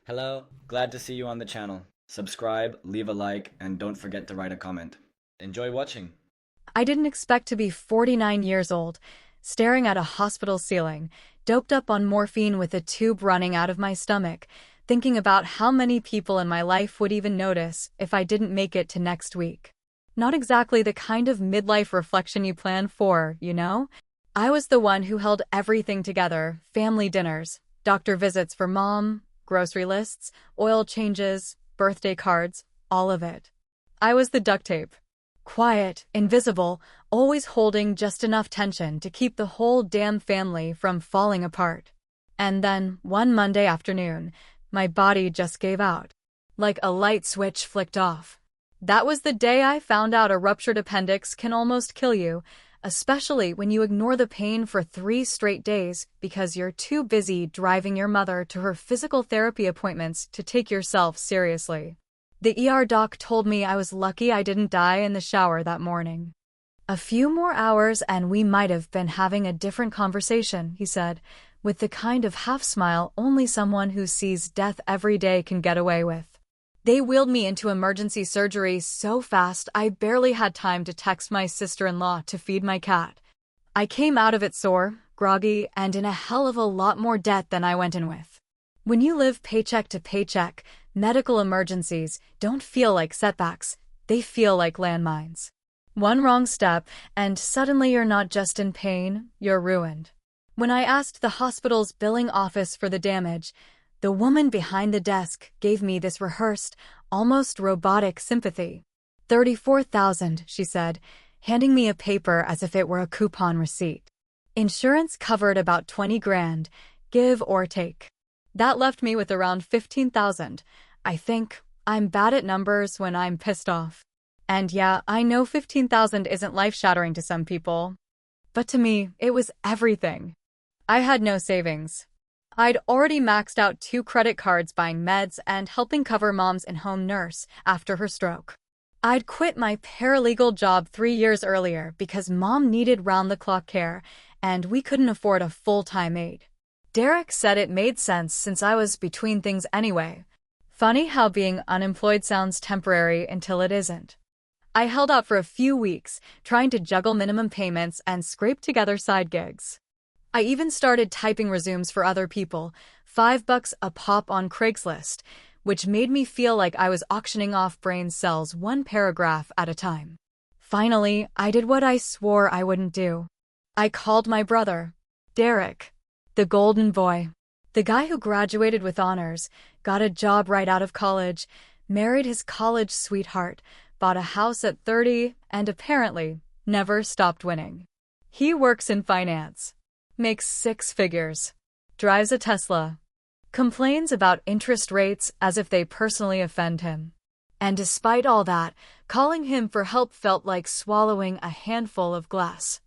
Hello, glad to see you on the channel. Subscribe, leave a like, and don't forget to write a comment. Enjoy watching. I didn't expect to be 49 years old, staring at a hospital ceiling, doped up on morphine with a tube running out of my stomach, thinking about how many people in my life would even notice if I didn't make it to next week. Not exactly the kind of midlife reflection you plan for, you know? I was the one who held everything together: family dinners, doctor visits for mom, grocery lists, oil changes, birthday cards, all of it. I was the duct tape. Quiet, invisible, always holding just enough tension to keep the whole damn family from falling apart. And then, one Monday afternoon, my body just gave out. Like a light switch flicked off. That was the day I found out a ruptured appendix can almost kill you, especially when you ignore the pain for 3 straight days because you're too busy driving your mother to her physical therapy appointments to take yourself seriously. The ER doc told me I was lucky I didn't die in the shower that morning. A few more hours and we might have been having a different conversation, he said, with the kind of half-smile only someone who sees death every day can get away with. They wheeled me into emergency surgery so fast I barely had time to text my sister-in-law to feed my cat. I came out of it sore, groggy, and in a hell of a lot more debt than I went in with. When you live paycheck to paycheck, medical emergencies don't feel like setbacks, they feel like landmines. One wrong step, and suddenly you're not just in pain, you're ruined. When I asked the hospital's billing office for the damage, the woman behind the desk gave me this rehearsed, almost robotic sympathy. 34,000, she said, handing me a paper as if it were a coupon receipt. Insurance covered about 20 grand, give or take. That left me with around 15,000. I think. I'm bad at numbers when I'm pissed off. And yeah, I know 15,000 isn't life-shattering to some people. But to me, it was everything. I had no savings. I'd already maxed out 2 credit cards buying meds and helping cover mom's in-home nurse after her stroke. I'd quit my paralegal job 3 years earlier because mom needed round-the-clock care, and we couldn't afford a full-time aide. Derek said it made sense since I was between things anyway. Funny how being unemployed sounds temporary until it isn't. I held out for a few weeks, trying to juggle minimum payments and scrape together side gigs. I even started typing resumes for other people, $5 a pop on Craigslist, which made me feel like I was auctioning off brain cells 1 paragraph at a time. Finally, I did what I swore I wouldn't do. I called my brother, Derek. The golden boy. The guy who graduated with honors, got a job right out of college, married his college sweetheart, bought a house at 30, and apparently never stopped winning. He works in finance, makes 6 figures, drives a Tesla, complains about interest rates as if they personally offend him. And despite all that, calling him for help felt like swallowing a handful of glass.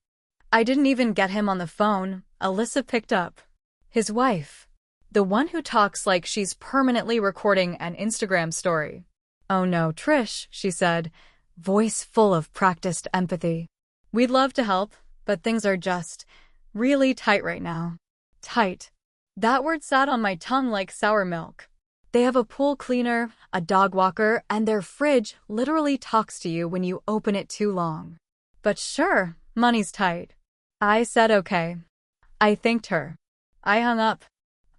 I didn't even get him on the phone. Alyssa picked up. His wife. The one who talks like she's permanently recording an Instagram story. "Oh no, Trish," she said, voice full of practiced empathy. "We'd love to help, but things are just really tight right now." Tight. That word sat on my tongue like sour milk. They have a pool cleaner, a dog walker, and their fridge literally talks to you when you open it too long. But sure, money's tight. I said okay. I thanked her. I hung up.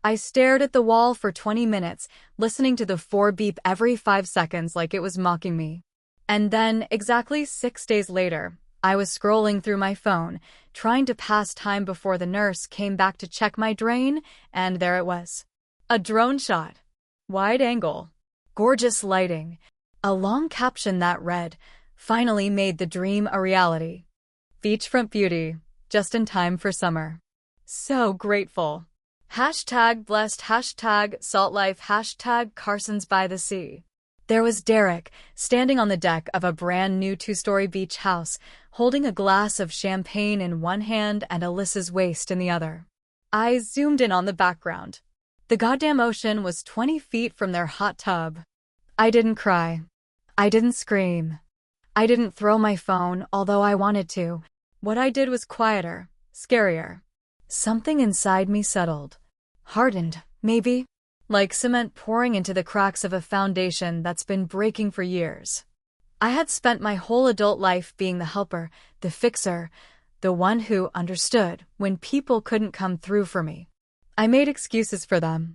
I stared at the wall for 20 minutes, listening to the 4 beep every 5 seconds like it was mocking me. And then, exactly 6 days later, I was scrolling through my phone, trying to pass time before the nurse came back to check my drain, and there it was. A drone shot. Wide angle. Gorgeous lighting. A long caption that read, "Finally made the dream a reality. Beachfront beauty, just in time for summer." So grateful. Hashtag blessed, hashtag salt life, hashtag Carson's by the sea. There was Derek, standing on the deck of a brand new 2-story beach house, holding a glass of champagne in one hand and Alyssa's waist in the other. I zoomed in on the background. The goddamn ocean was 20 feet from their hot tub. I didn't cry. I didn't scream. I didn't throw my phone, although I wanted to. What I did was quieter, scarier. Something inside me settled. Hardened, maybe. like cement pouring into the cracks of a foundation that's been breaking for years. I had spent my whole adult life being the helper, the fixer, the one who understood when people couldn't come through for me. I made excuses for them.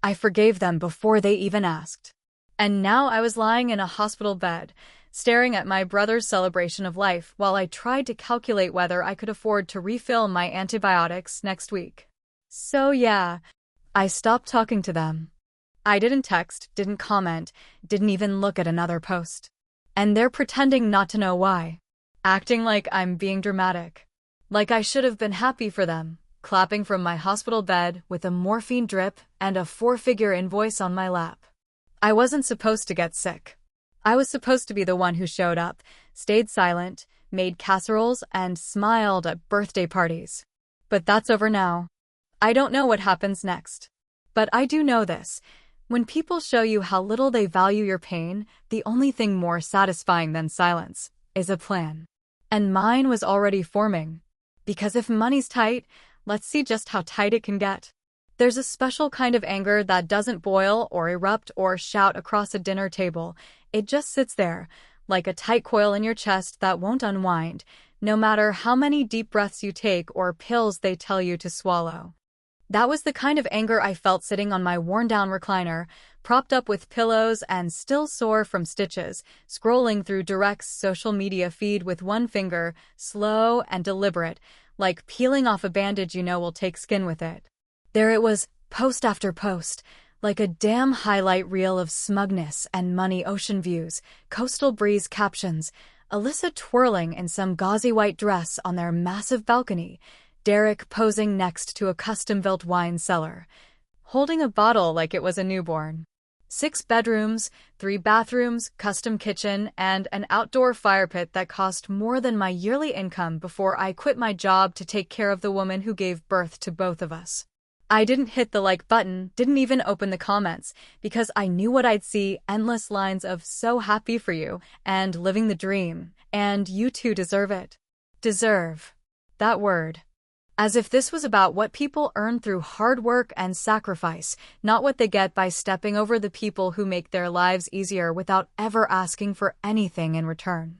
I forgave them before they even asked. And now I was lying in a hospital bed, staring at my brother's celebration of life while I tried to calculate whether I could afford to refill my antibiotics next week. So yeah, I stopped talking to them. I didn't text, didn't comment, didn't even look at another post. And they're pretending not to know why. Acting like I'm being dramatic. Like I should have been happy for them, clapping from my hospital bed with a morphine drip and a 4-figure invoice on my lap. I wasn't supposed to get sick. I was supposed to be the one who showed up, stayed silent, made casseroles, and smiled at birthday parties. But that's over now. I don't know what happens next. But I do know this. When people show you how little they value your pain, the only thing more satisfying than silence is a plan. And mine was already forming. Because if money's tight, let's see just how tight it can get. There's a special kind of anger that doesn't boil or erupt or shout across a dinner table. It just sits there, like a tight coil in your chest that won't unwind, no matter how many deep breaths you take or pills they tell you to swallow. That was the kind of anger I felt sitting on my worn-down recliner, propped up with pillows and still sore from stitches, scrolling through Direct's social media feed with one finger, slow and deliberate, like peeling off a bandage you know will take skin with it. There it was, post after post, like a damn highlight reel of smugness and money ocean views, coastal breeze captions, Alyssa twirling in some gauzy white dress on their massive balcony, Derek posing next to a custom-built wine cellar, holding a bottle like it was a newborn. 6 bedrooms, 3 bathrooms, custom kitchen, and an outdoor fire pit that cost more than my yearly income before I quit my job to take care of the woman who gave birth to both of us. I didn't hit the like button, didn't even open the comments, because I knew what I'd see: endless lines of "so happy for you" and "living the dream," and "you too deserve it." Deserve. That word. As if this was about what people earn through hard work and sacrifice, not what they get by stepping over the people who make their lives easier without ever asking for anything in return.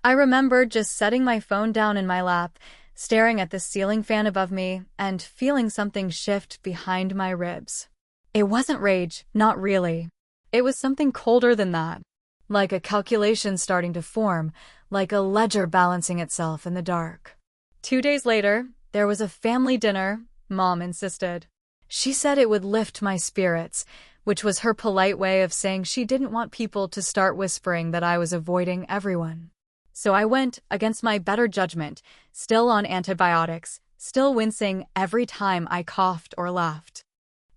I remember just setting my phone down in my lap, staring at the ceiling fan above me, and feeling something shift behind my ribs. It wasn't rage, not really. It was something colder than that. Like a calculation starting to form, like a ledger balancing itself in the dark. 2 days later, there was a family dinner, Mom insisted. She said it would lift my spirits, which was her polite way of saying she didn't want people to start whispering that I was avoiding everyone. So I went, against my better judgment, still on antibiotics, still wincing every time I coughed or laughed.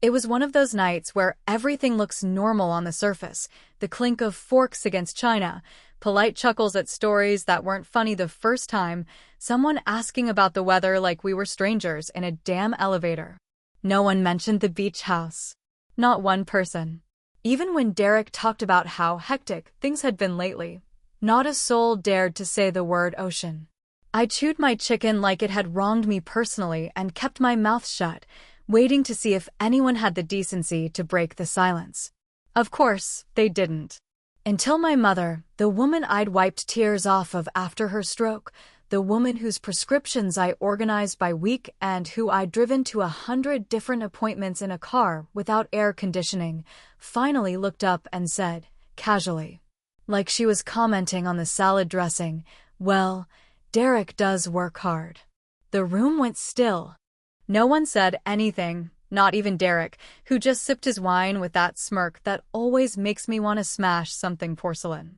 It was one of those nights where everything looks normal on the surface, the clink of forks against china, polite chuckles at stories that weren't funny the first time, someone asking about the weather like we were strangers in a damn elevator. No one mentioned the beach house. Not one person. Even when Derek talked about how hectic things had been lately, not a soul dared to say the word ocean. I chewed my chicken like it had wronged me personally and kept my mouth shut, waiting to see if anyone had the decency to break the silence. Of course, they didn't. Until my mother, the woman I'd wiped tears off of after her stroke, the woman whose prescriptions I organized by week and who I'd driven to 100 different appointments in a car without air conditioning, finally looked up and said, casually, like she was commenting on the salad dressing, "Well, Derek does work hard." The room went still. No one said anything, not even Derek, who just sipped his wine with that smirk that always makes me want to smash something porcelain.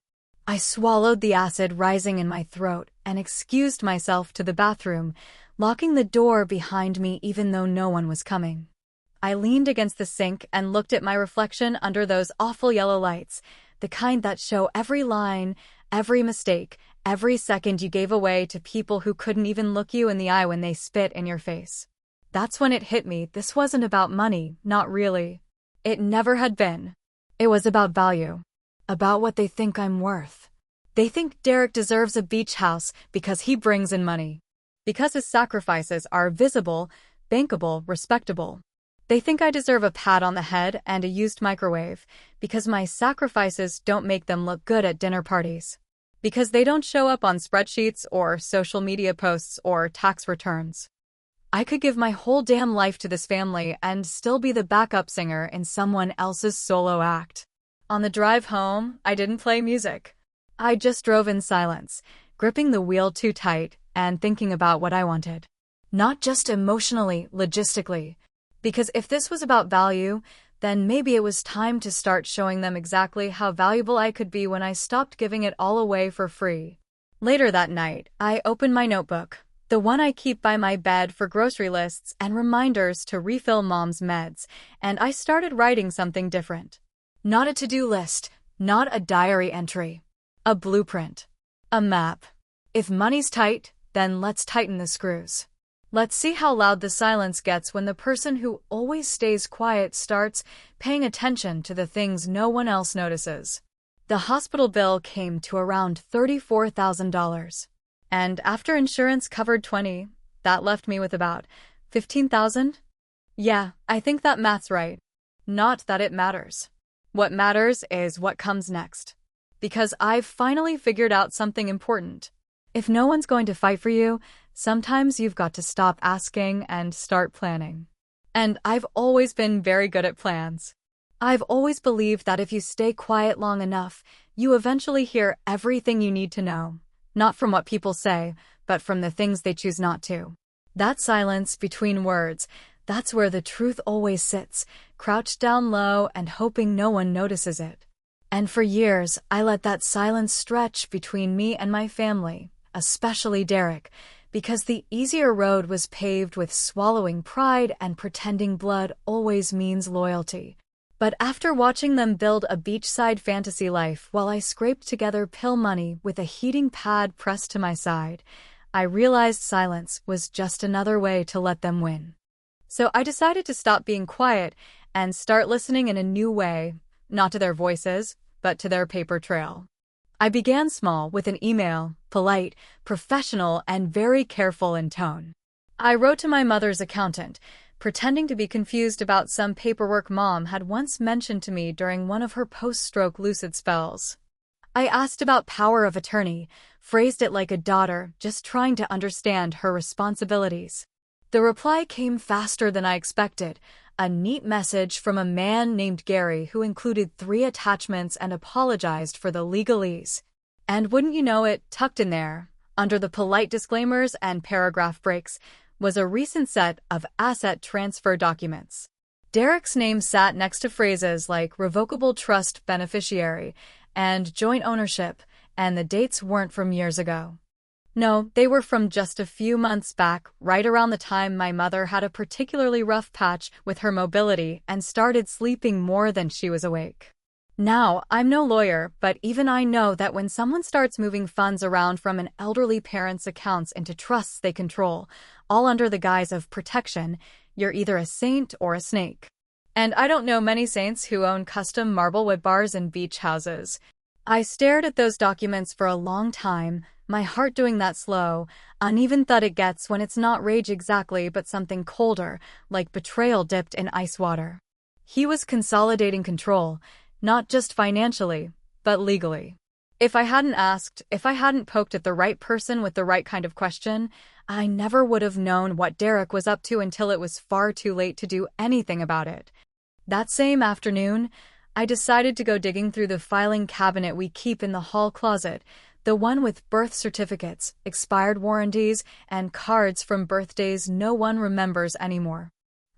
I swallowed the acid rising in my throat and excused myself to the bathroom, locking the door behind me even though no one was coming. I leaned against the sink and looked at my reflection under those awful yellow lights, the kind that show every line, every mistake, every second you gave away to people who couldn't even look you in the eye when they spit in your face. That's when it hit me. This wasn't about money, not really. It never had been. It was about value. About what they think I'm worth. They think Derek deserves a beach house because he brings in money. Because his sacrifices are visible, bankable, respectable. They think I deserve a pat on the head and a used microwave because my sacrifices don't make them look good at dinner parties. Because they don't show up on spreadsheets or social media posts or tax returns. I could give my whole damn life to this family and still be the backup singer in someone else's solo act. On the drive home, I didn't play music. I just drove in silence, gripping the wheel too tight and thinking about what I wanted. Not just emotionally, logistically. Because if this was about value, then maybe it was time to start showing them exactly how valuable I could be when I stopped giving it all away for free. Later that night, I opened my notebook, the one I keep by my bed for grocery lists and reminders to refill mom's meds, and I started writing something different. Not a to-do list, not a diary entry. A blueprint. A map. If money's tight, then let's tighten the screws. Let's see how loud the silence gets when the person who always stays quiet starts paying attention to the things no one else notices. The hospital bill came to around $34,000. And after insurance covered $20,000, that left me with about $15,000? Yeah, I think that math's right. Not that it matters. What matters is what comes next. Because I've finally figured out something important. If no one's going to fight for you, sometimes you've got to stop asking and start planning. And I've always been very good at plans. I've always believed that if you stay quiet long enough, you eventually hear everything you need to know. Not from what people say, but from the things they choose not to. That silence between words, that's where the truth always sits, crouched down low and hoping no one notices it. And for years, I let that silence stretch between me and my family, especially Derek, because the easier road was paved with swallowing pride and pretending blood always means loyalty. But after watching them build a beachside fantasy life while I scraped together pill money with a heating pad pressed to my side, I realized silence was just another way to let them win. So I decided to stop being quiet and start listening in a new way, not to their voices, but to their paper trail. I began small with an email, polite, professional, and very careful in tone. I wrote to my mother's accountant, pretending to be confused about some paperwork Mom had once mentioned to me during one of her post-stroke lucid spells. I asked about power of attorney, phrased it like a daughter, just trying to understand her responsibilities. The reply came faster than I expected, a neat message from a man named Gary who included 3 attachments and apologized for the legalese. And wouldn't you know it, tucked in there, under the polite disclaimers and paragraph breaks, was a recent set of asset transfer documents. Derek's name sat next to phrases like revocable trust beneficiary and joint ownership, and the dates weren't from years ago. No, they were from just a few months back, right around the time my mother had a particularly rough patch with her mobility and started sleeping more than she was awake. Now, I'm no lawyer, but even I know that when someone starts moving funds around from an elderly parent's accounts into trusts they control, all under the guise of protection, you're either a saint or a snake. And I don't know many saints who own custom marblewood bars and beach houses. I stared at those documents for a long time, my heart doing that slow, uneven thud it gets when it's not rage exactly but something colder, like betrayal dipped in ice water. He was consolidating control, not just financially, but legally. If I hadn't asked, if I hadn't poked at the right person with the right kind of question, I never would have known what Derek was up to until it was far too late to do anything about it. That same afternoon, I decided to go digging through the filing cabinet we keep in the hall closet, the one with birth certificates, expired warranties, and cards from birthdays no one remembers anymore.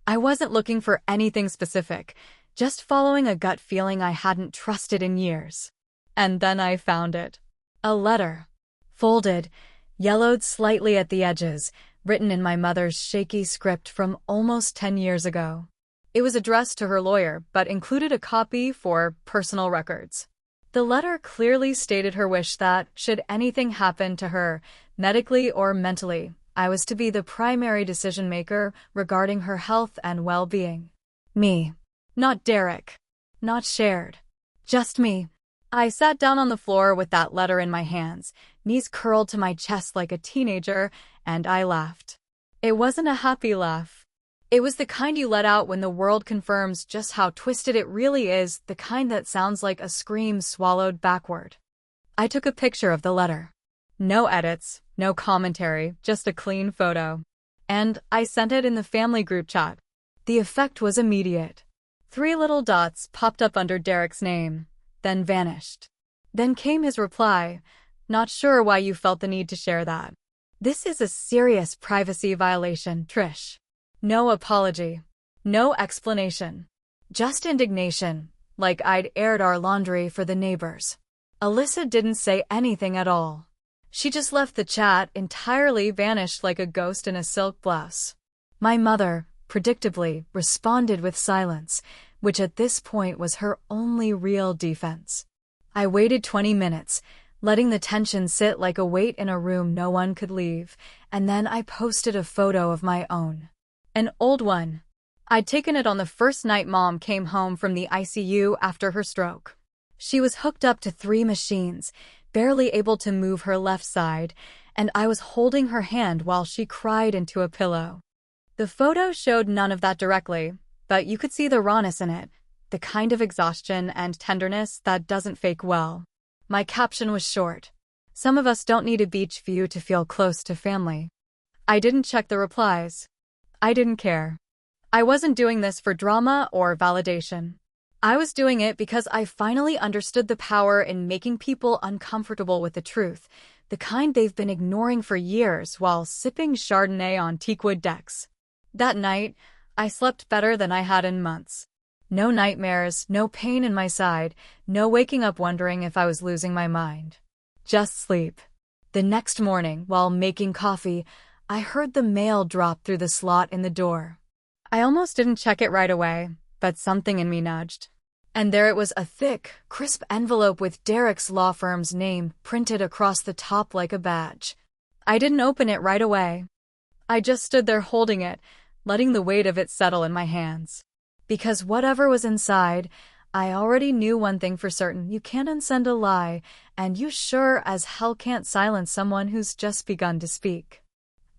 I wasn't looking for anything specific, just following a gut feeling I hadn't trusted in years. And then I found it. A letter. Folded, yellowed slightly at the edges, written in my mother's shaky script from almost 10 years ago. It was addressed to her lawyer, but included a copy for personal records. The letter clearly stated her wish that, should anything happen to her, medically or mentally, I was to be the primary decision-maker regarding her health and well-being. Me. Not Derek. Not shared. Just me. I sat down on the floor with that letter in my hands, knees curled to my chest like a teenager, and I laughed. It wasn't a happy laugh. It was the kind you let out when the world confirms just how twisted it really is, the kind that sounds like a scream swallowed backward. I took a picture of the letter. No edits, no commentary, just a clean photo. And I sent it in the family group chat. The effect was immediate. 3 little dots popped up under Derek's name, then vanished. Then came his reply, "Not sure why you felt the need to share that. This is a serious privacy violation, Trish." No apology. No explanation. Just indignation, like I'd aired our laundry for the neighbors. Alyssa didn't say anything at all. She just left the chat, entirely vanished like a ghost in a silk blouse. My mother, predictably, responded with silence, which at this point was her only real defense. I waited 20 minutes, letting the tension sit like a weight in a room no one could leave, and then I posted a photo of my own. An old one. I'd taken it on the first night Mom came home from the ICU after her stroke. She was hooked up to 3 machines, barely able to move her left side, and I was holding her hand while she cried into a pillow. The photo showed none of that directly, but you could see the rawness in it, the kind of exhaustion and tenderness that doesn't fake well. My caption was short. Some of us don't need a beach view to feel close to family. I didn't check the replies. I didn't care. I wasn't doing this for drama or validation. I was doing it because I finally understood the power in making people uncomfortable with the truth, the kind they've been ignoring for years while sipping Chardonnay on teakwood decks. That night, I slept better than I had in months. No nightmares, no pain in my side, no waking up wondering if I was losing my mind. Just sleep. The next morning, while making coffee, I heard the mail drop through the slot in the door. I almost didn't check it right away, but something in me nudged. And there it was, a thick, crisp envelope with Derek's law firm's name printed across the top like a badge. I didn't open it right away. I just stood there holding it, letting the weight of it settle in my hands. Because whatever was inside, I already knew one thing for certain: you can't unsend a lie, and you sure as hell can't silence someone who's just begun to speak.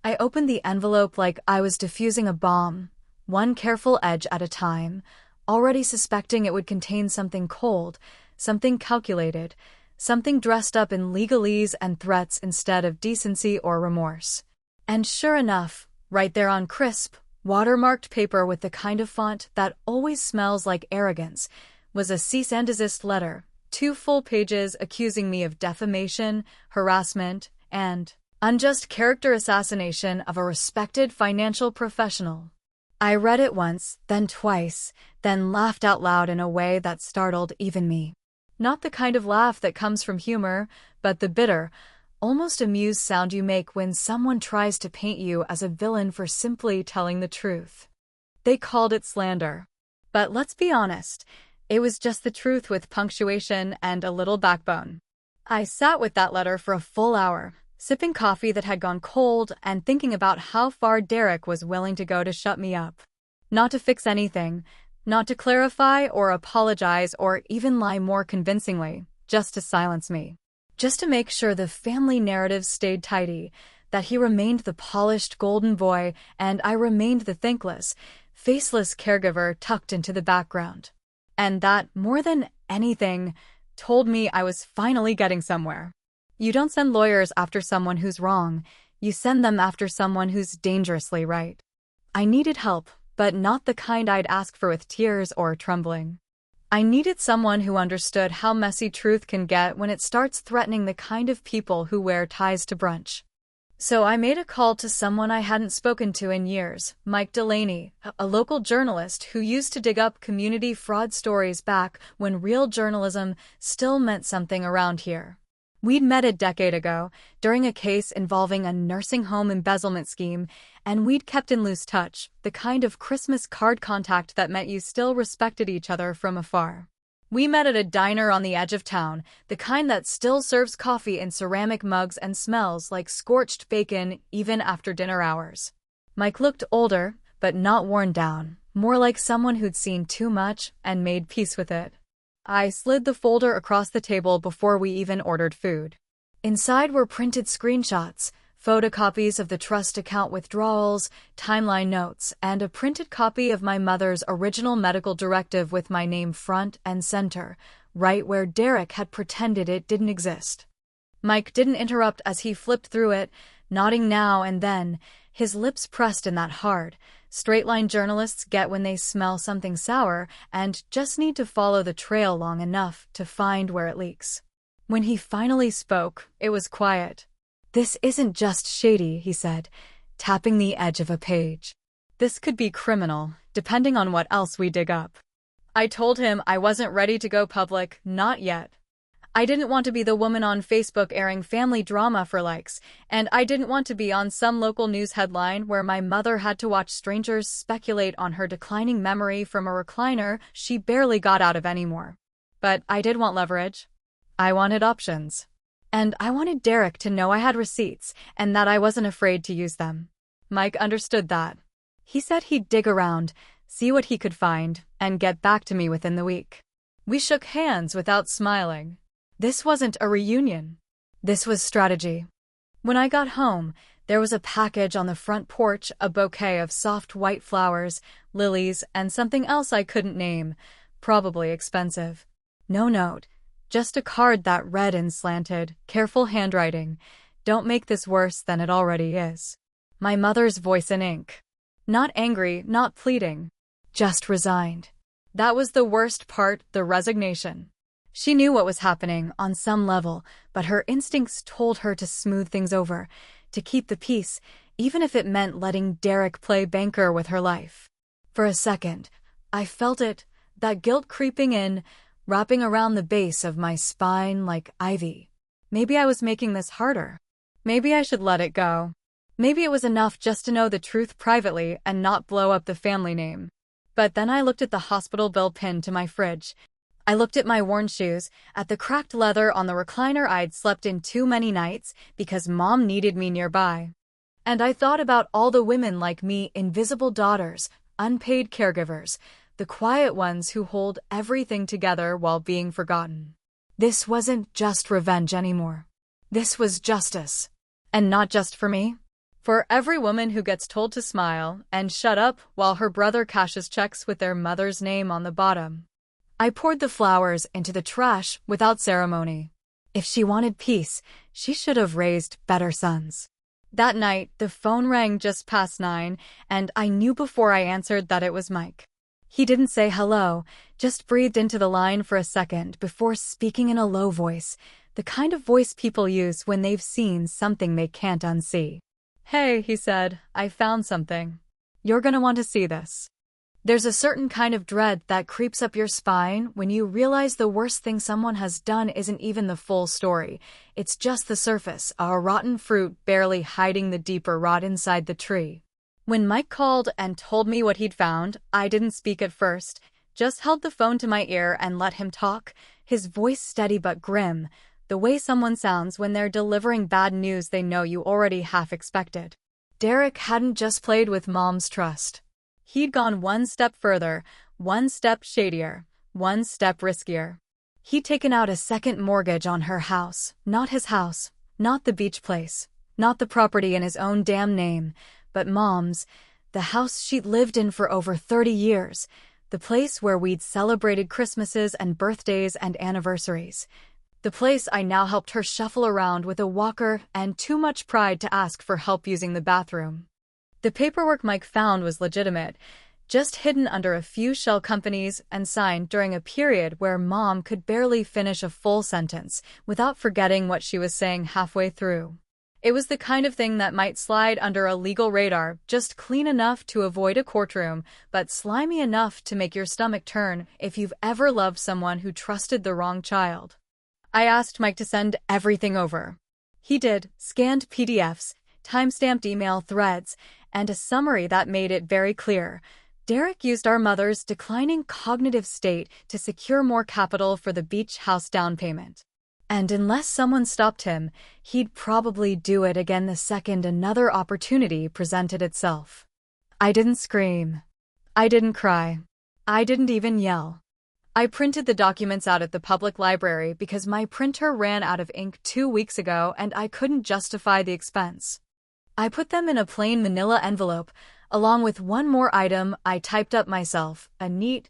I opened the envelope like I was defusing a bomb, one careful edge at a time, already suspecting it would contain something cold, something calculated, something dressed up in legalese and threats instead of decency or remorse. And sure enough, right there on crisp, watermarked paper with the kind of font that always smells like arrogance, was a cease and desist letter, 2 full pages accusing me of defamation, harassment, and unjust character assassination of a respected financial professional. I read it once, then twice, then laughed out loud in a way that startled even me. Not the kind of laugh that comes from humor, but the bitter, almost amused sound you make when someone tries to paint you as a villain for simply telling the truth. They called it slander. But let's be honest, it was just the truth with punctuation and a little backbone. I sat with that letter for a full hour, sipping coffee that had gone cold and thinking about how far Derek was willing to go to shut me up. Not to fix anything, not to clarify or apologize or even lie more convincingly, just to silence me. Just to make sure the family narrative stayed tidy, that he remained the polished golden boy and I remained the thankless, faceless caregiver tucked into the background. And that, more than anything, told me I was finally getting somewhere. You don't send lawyers after someone who's wrong, you send them after someone who's dangerously right. I needed help, but not the kind I'd ask for with tears or trembling. I needed someone who understood how messy truth can get when it starts threatening the kind of people who wear ties to brunch. So I made a call to someone I hadn't spoken to in years, Mike Delaney, a local journalist who used to dig up community fraud stories back when real journalism still meant something around here. We'd met a decade ago, during a case involving a nursing home embezzlement scheme, and we'd kept in loose touch, the kind of Christmas card contact that meant you still respected each other from afar. We met at a diner on the edge of town, the kind that still serves coffee in ceramic mugs and smells like scorched bacon even after dinner hours. Mike looked older, but not worn down, more like someone who'd seen too much and made peace with it. I slid the folder across the table before we even ordered food. Inside were printed screenshots, Photocopies of the trust account withdrawals, timeline notes, and a printed copy of my mother's original medical directive with my name front and center, right where Derek had pretended it didn't exist. Mike didn't interrupt as he flipped through it, nodding now and then, his lips pressed in that hard, straight-line journalists get when they smell something sour and just need to follow the trail long enough to find where it leaks. When he finally spoke, it was quiet. "This isn't just shady," he said, tapping the edge of a page. "This could be criminal, depending on what else we dig up." I told him I wasn't ready to go public, not yet. I didn't want to be the woman on Facebook airing family drama for likes, and I didn't want to be on some local news headline where my mother had to watch strangers speculate on her declining memory from a recliner she barely got out of anymore. But I did want leverage. I wanted options. And I wanted Derek to know I had receipts and that I wasn't afraid to use them. Mike understood that. He said he'd dig around, see what he could find, and get back to me within the week. We shook hands without smiling. This wasn't a reunion. This was strategy. When I got home, there was a package on the front porch, a bouquet of soft white flowers, lilies, and something else I couldn't name, probably expensive. No note. Just a card that read in slanted, careful handwriting, "Don't make this worse than it already is." My mother's voice in ink. Not angry, not pleading. Just resigned. That was the worst part, the resignation. She knew what was happening on some level, but her instincts told her to smooth things over, to keep the peace, even if it meant letting Derek play banker with her life. For a second, I felt it, that guilt creeping in, wrapping around the base of my spine like ivy. Maybe I was making this harder. Maybe I should let it go. Maybe it was enough just to know the truth privately and not blow up the family name. But then I looked at the hospital bill pinned to my fridge. I looked at my worn shoes, at the cracked leather on the recliner I'd slept in too many nights because Mom needed me nearby. And I thought about all the women like me, invisible daughters, unpaid caregivers, the quiet ones who hold everything together while being forgotten. This wasn't just revenge anymore. This was justice. And not just for me. For every woman who gets told to smile and shut up while her brother cashes checks with their mother's name on the bottom. I poured the flowers into the trash without ceremony. If she wanted peace, she should have raised better sons. That night, the phone rang just past 9, and I knew before I answered that it was Mike. He didn't say hello, just breathed into the line for a second before speaking in a low voice, the kind of voice people use when they've seen something they can't unsee. "Hey," he said, "I found something. You're gonna want to see this." There's a certain kind of dread that creeps up your spine when you realize the worst thing someone has done isn't even the full story. It's just the surface, a rotten fruit barely hiding the deeper rot inside the tree. When Mike called and told me what he'd found, I didn't speak at first, just held the phone to my ear and let him talk, his voice steady but grim, the way someone sounds when they're delivering bad news they know you already half expected. Derek hadn't just played with Mom's trust. He'd gone one step further, one step shadier, one step riskier. He'd taken out a second mortgage on her house, not his house, not the beach place, not the property in his own damn name, but Mom's, the house she'd lived in for over 30 years, the place where we'd celebrated Christmases and birthdays and anniversaries, the place I now helped her shuffle around with a walker and too much pride to ask for help using the bathroom. The paperwork Mike found was legitimate, just hidden under a few shell companies and signed during a period where Mom could barely finish a full sentence without forgetting what she was saying halfway through. It was the kind of thing that might slide under a legal radar, just clean enough to avoid a courtroom, but slimy enough to make your stomach turn if you've ever loved someone who trusted the wrong child. I asked Mike to send everything over. He did, scanned PDFs, time-stamped email threads, and a summary that made it very clear. Derek used our mother's declining cognitive state to secure more capital for the beach house down payment. And unless someone stopped him, he'd probably do it again the second another opportunity presented itself. I didn't scream. I didn't cry. I didn't even yell. I printed the documents out at the public library because my printer ran out of ink 2 weeks ago and I couldn't justify the expense. I put them in a plain manila envelope, along with one more item I typed up myself, a neat,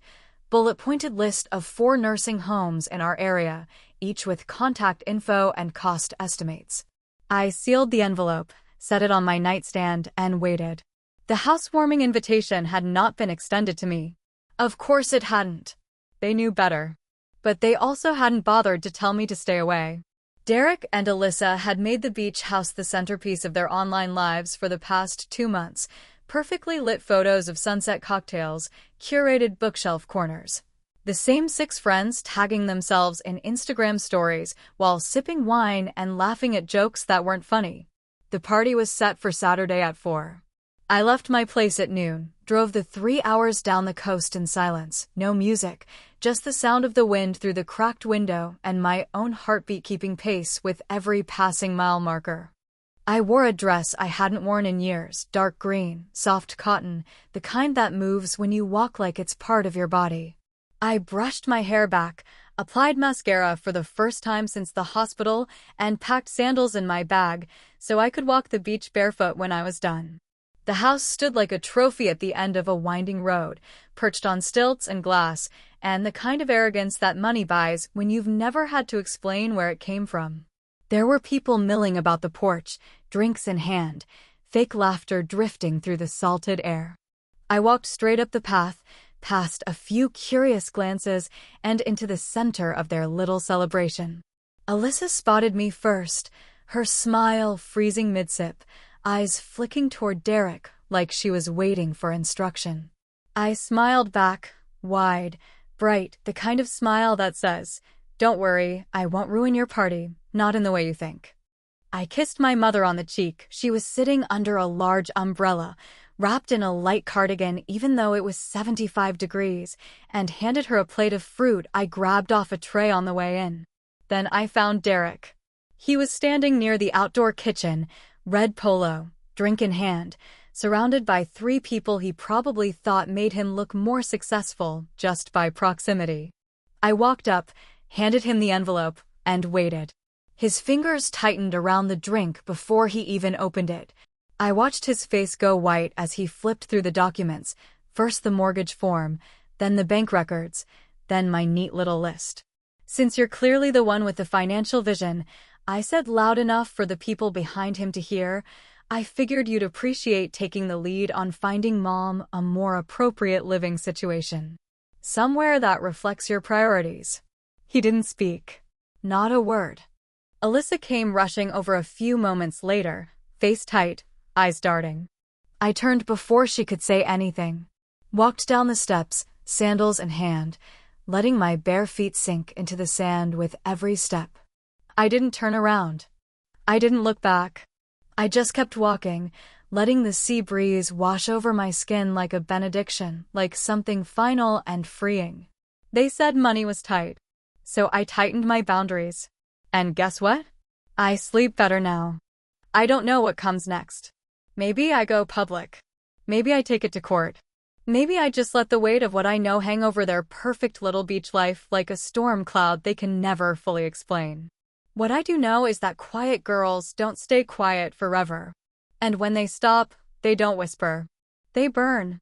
bullet-pointed list of 4 nursing homes in our area, each with contact info and cost estimates. I sealed the envelope, set it on my nightstand, and waited. The housewarming invitation had not been extended to me. Of course it hadn't. They knew better. But they also hadn't bothered to tell me to stay away. Derek and Alyssa had made the beach house the centerpiece of their online lives for the past 2 months, perfectly lit photos of sunset cocktails, curated bookshelf corners. The same 6 friends tagging themselves in Instagram stories while sipping wine and laughing at jokes that weren't funny. The party was set for Saturday at 4. I left my place at noon, drove the 3 hours down the coast in silence, no music, just the sound of the wind through the cracked window and my own heartbeat keeping pace with every passing mile marker. I wore a dress I hadn't worn in years, dark green, soft cotton, the kind that moves when you walk like it's part of your body. I brushed my hair back, applied mascara for the first time since the hospital, and packed sandals in my bag so I could walk the beach barefoot when I was done. The house stood like a trophy at the end of a winding road, perched on stilts and glass, and the kind of arrogance that money buys when you've never had to explain where it came from. There were people milling about the porch, drinks in hand, fake laughter drifting through the salted air. I walked straight up the path, past a few curious glances, and into the center of their little celebration. Alyssa spotted me first, her smile freezing mid-sip, eyes flicking toward Derek like she was waiting for instruction. I smiled back, wide, bright, the kind of smile that says, "Don't worry, I won't ruin your party, not in the way you think." I kissed my mother on the cheek. She was sitting under a large umbrella, wrapped in a light cardigan even though it was 75 degrees, and handed her a plate of fruit I grabbed off a tray on the way in. Then I found Derek. He was standing near the outdoor kitchen, red polo, drink in hand, surrounded by 3 people he probably thought made him look more successful just by proximity. I walked up, handed him the envelope, and waited. His fingers tightened around the drink before he even opened it. I watched his face go white as he flipped through the documents, first the mortgage form, then the bank records, then my neat little list. "Since you're clearly the one with the financial vision," I said loud enough for the people behind him to hear, "I figured you'd appreciate taking the lead on finding Mom a more appropriate living situation. Somewhere that reflects your priorities." He didn't speak. Not a word. Alyssa came rushing over a few moments later, face tight, eyes darting. I turned before she could say anything. Walked down the steps, sandals in hand, letting my bare feet sink into the sand with every step. I didn't turn around. I didn't look back. I just kept walking, letting the sea breeze wash over my skin like a benediction, like something final and freeing. They said money was tight, so I tightened my boundaries. And guess what? I sleep better now. I don't know what comes next. Maybe I go public. Maybe I take it to court. Maybe I just let the weight of what I know hang over their perfect little beach life like a storm cloud they can never fully explain. What I do know is that quiet girls don't stay quiet forever. And when they stop, they don't whisper. They burn.